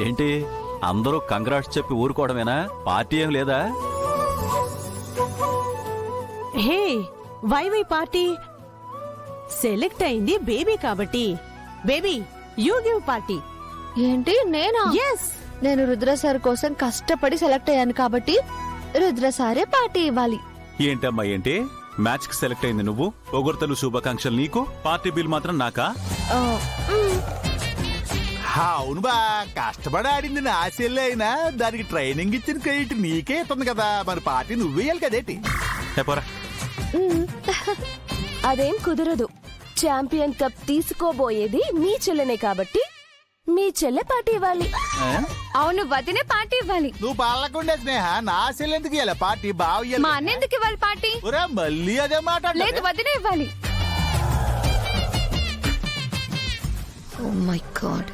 ఏంటి అందరూ కంగ్రాట్స్ చెప్పి ఊరుకోవడమేనా? పార్టీ ఏం లేదా? హే, వై పార్టీ? సెలెక్ట్ అయింది బేబీ కాబట్టి బేబీ యూ గివ్ పార్టీ. ఏంటి నేనా? ఎస్, నేను రుద్ర సార్ కోసం కష్టపడి సెలెక్ట్ అయ్యాను కాబట్టి రుద్ర సారే పార్టీ ఇవ్వాలి. ఏంటమ్మా ఏంటి? మ్యాచ్ కి సెలెక్ట్ అయింది నువ్వు, పొగడ్తలు శుభాకాంక్షలు నీకు, పార్టీ బిల్ మాత్రం నాకా? ఆ, మ్, అవును బా, కష్టపడి ఆడింది నా చెల్లి అయినా దానికి ట్రైనింగ్ ఇచ్చిన క్రెడిట్ నీకే ఇస్తుంది కదా, మరి పార్టీ నువ్వేయాలి కదేటి? పోరా. మ్. అదేం కుదరదు. ఛాంపియన్ కప్ తీసుకోబోయేది మీ చెల్లెనే కాబట్టి మీ చెల్లె పార్టీ ఇవ్వాలి. అవును, వదినే పార్టీ ఇవ్వాలి. నువ్వు పాలకుండే స్నేహ, నా చెల్లి ఎందుకు ఇవ్వాలి పార్టీ? బాగా మా అన్న ఎందుకు ఇవ్వాలి పార్టీ? మళ్ళీ అదే మాట. లేదు, వదినే ఇవ్వాలి. Oh my god,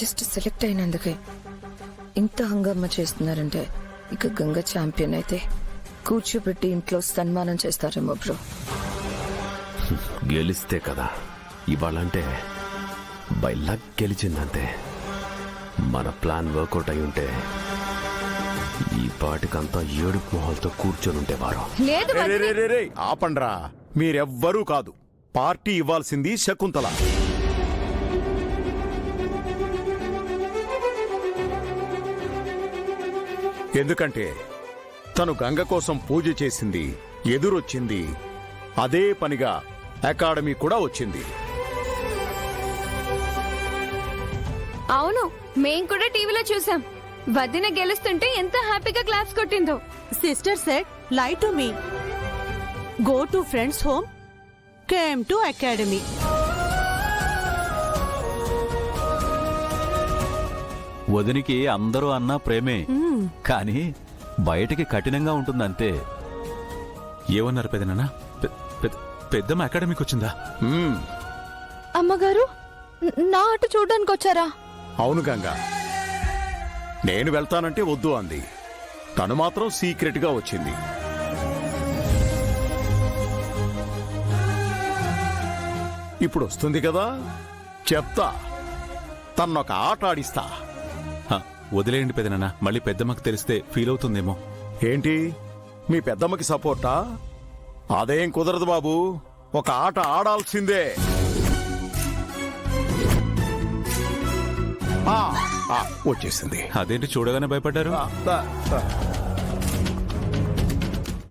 just select అయినందుకే ఇంత హంగామా చేస్తున్నారంటే ఇక గంగ ఛాంపియన్ అయితే కూర్చోబెట్టి ఇంట్లో సన్మానం చేస్తారేమో బ్రో. గెలిస్తే కదా, ఇవాళంటే బై లక్ గెలిచిందంతే. మన ప్లాన్ వర్కౌట్ అయి ఉంటే ఈ పాటికంతా ఏడుపు మొహాలతో కూర్చొని ఉండేవారు. లేదు, వదినే. ఆపండ్రా, మీరెవ్వరూ కాదు, పార్టీ ఇవ్వాల్సింది శకుంతల. ఎందుకంటే తను గంగ కోసం పూజ చేసింది, ఎదురొచ్చింది, అదే పనిగా అకాడమీ కూడా వచ్చింది. అవును, మేం కూడా టీవీలో చూసాం. వదిన గెలుస్తుంటే ఎంత హ్యాపీగా క్లాప్స్ కొట్టిందో. Sister said lie to me, go to friends home, came to academy. వదినికి అందరూ అన్నా ప్రేమే, కానీ బయటికి కఠినంగా ఉంటుందంతే. ఏమన్నారు పెదనాన్న? పెద్దమ్మ అకాడమీకి వచ్చిందా? అమ్మగారు, నా ఆట చూడడానికి వచ్చారా? అవును గంగా, నేను వెళ్తానంటే వద్దు అంది. తను మాత్రం సీక్రెట్ గా వచ్చింది. ఇప్పుడు వస్తుంది కదా, చెప్తా, తన్నొక ఆట ఆడిస్తా. వదిలేయండి పెదనాన్న, మళ్ళీ పెద్దమ్మకి తెలిస్తే ఫీల్ అవుతుందేమో. ఏంటి, మీ పెద్దమ్మకి సపోర్టా? అదేం కుదరదు బాబు, ఒక ఆట ఆడాల్సిందే. వచ్చేసింది. అదేంటి చూడగానే భయపడ్డారు?